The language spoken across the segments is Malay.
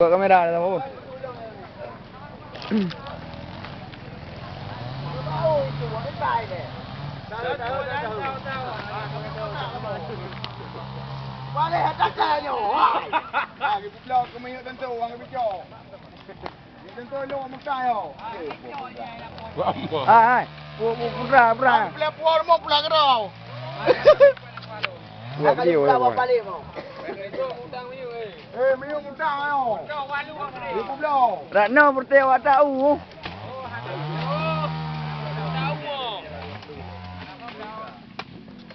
Buat kamera dah tahu. Balik hatakannya. Ah, ibu blok kami nak tentu orang bincang. Tentu lu muka yo. Hai. Pura. Pulang puar mau pulang kerau. Buat video ya. Balik mau. Minum mutang yo. Ibu blok. Ratna bertewak tahu.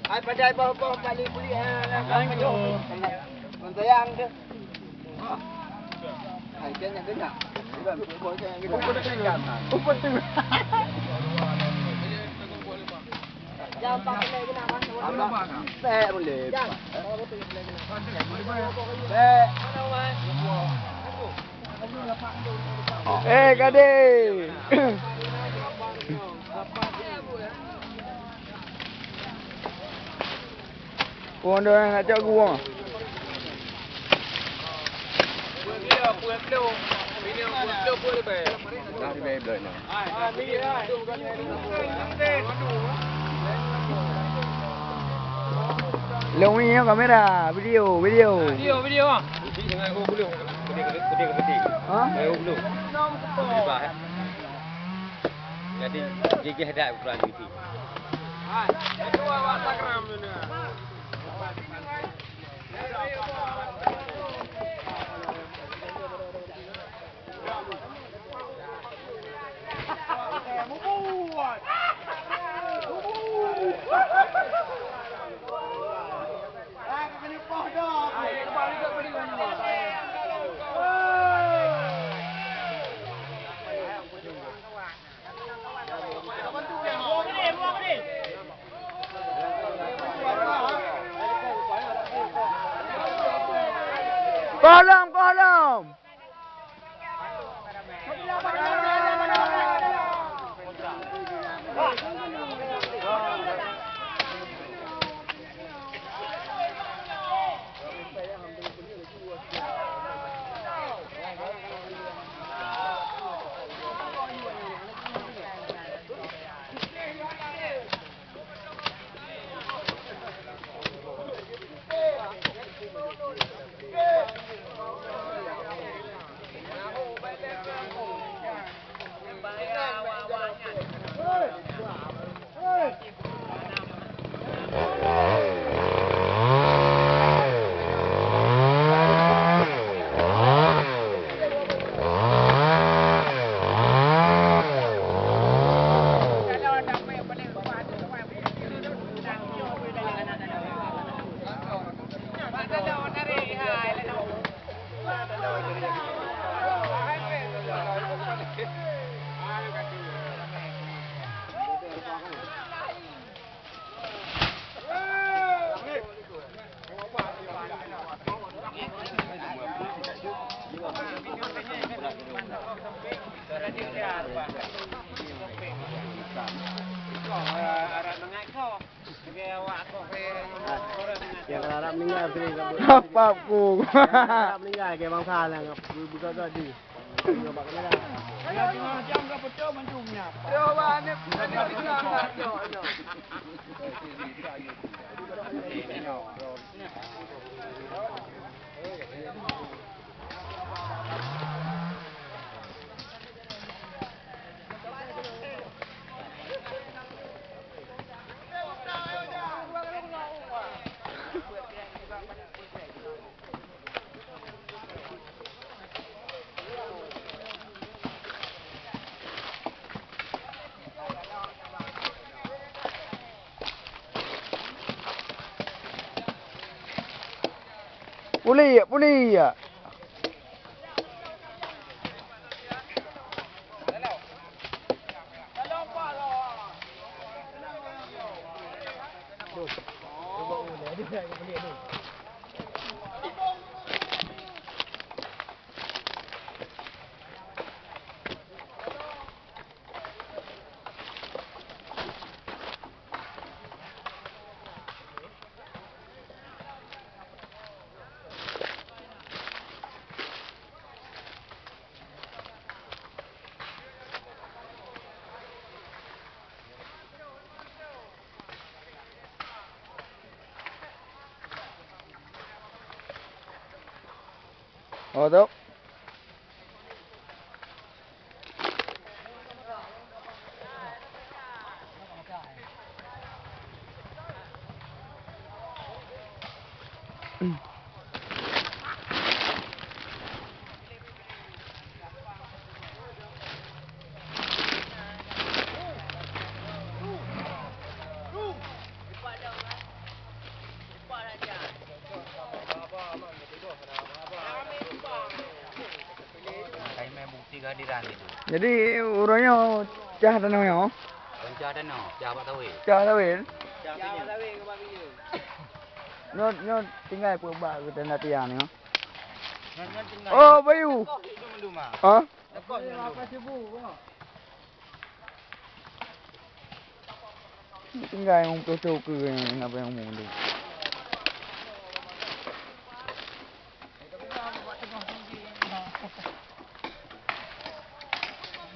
Ai padai bawa balik beli lang jo. Sayang tu. Hai kan yang dengar. Upur tu. Jangan pakai lagi nama. Saya boleh. Kade. Kau orang nak cak gua. Long ni kamera, video. Video ah. Jangan go belum. Gede. Ha? Go belum. Lebah. Jadi gigi hadap ukuran gitu. Itu Instagram ni. Kolom. Apa aku? Meninggal ke bangsa lah buka tadi. Nampak kamera. Jam ke betul mencumnya. Yo ni Puli ya. Oh tu. Saya main bukti kehadiran itu. Jadi urangnya cah tanahnya. Pencah dan no, jawab tahu. Cah tawin. Jangan tahu ke babi dia. Nyot tinggal pebak kita nak tiang ni. Ngan tinggal. Oh, Bayu. Itu mendung mah. Ha? Lekok apa sibu kau? Tinggal yang tu ke yang apa yang mau tu.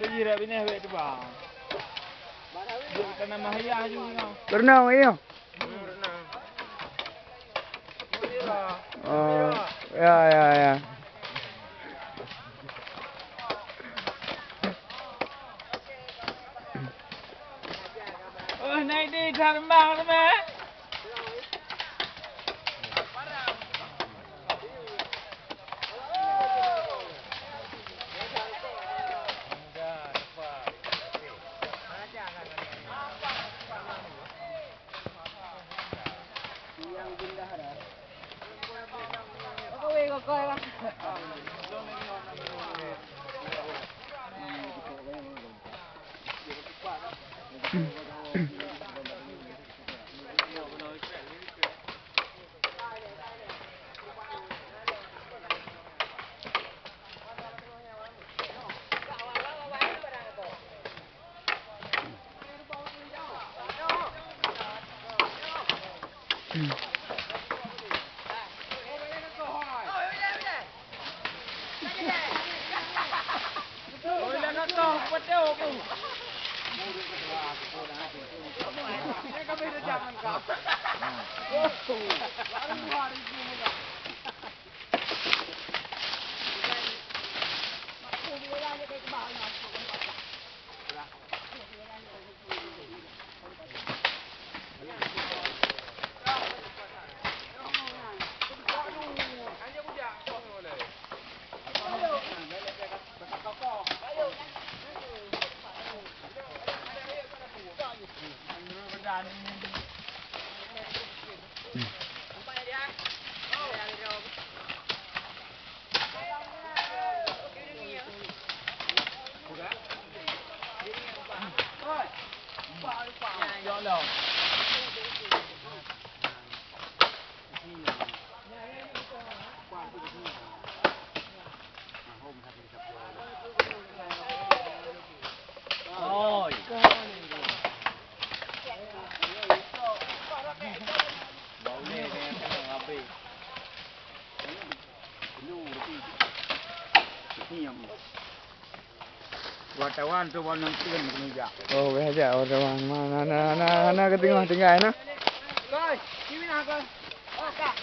Beli dah bini awak tu bang. Dia kena mahayah juga kau. Berenang ya? Renang. Oh, ya. Oh, naik di terbang tu meh. Wartawan tu warna pun meja. Oh, behaja orang mana ke tengah na. Koi, kimi nak kau? Oh, kak.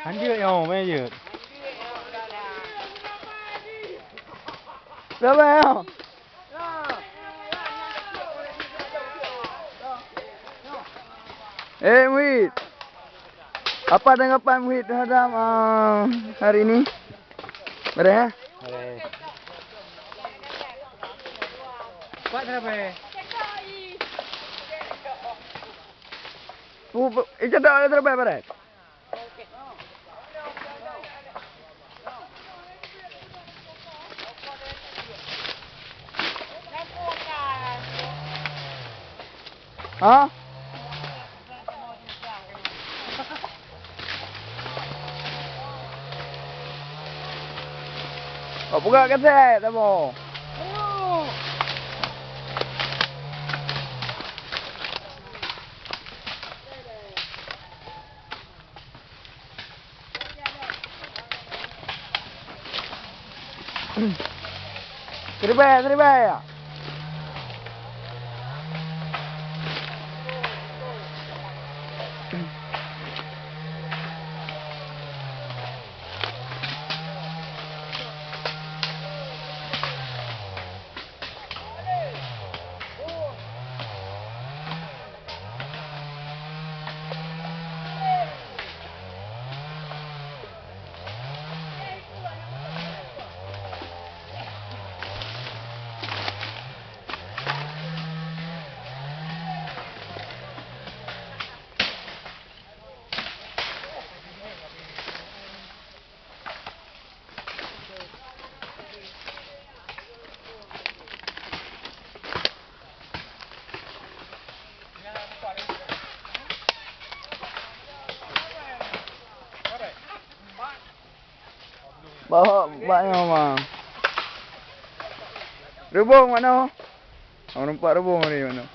Anh chưa nhau mấy giờ? Đó bé không? Muhid, apa tanggapan Muhid terhadap hari ini? Beres? Beres. Kuat berapa? Ikat tak ada terbaik beres? Ha? Oh, buka kaset apa? Seribai ya? Bawa banyak mah. Rebung mana? Orang nampak rebung ni mana?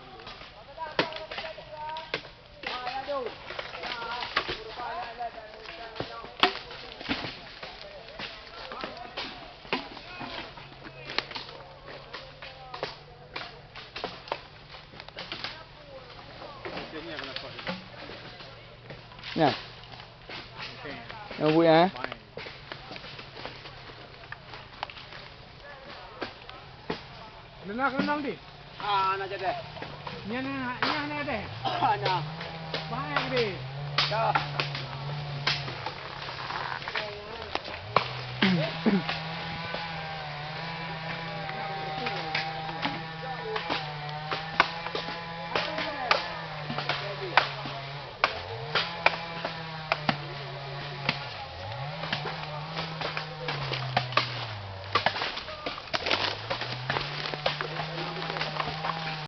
Nah. Yang punya Renang di. Ah, nak jadi. Nya ada. Ah, nak. Baik di. Dah.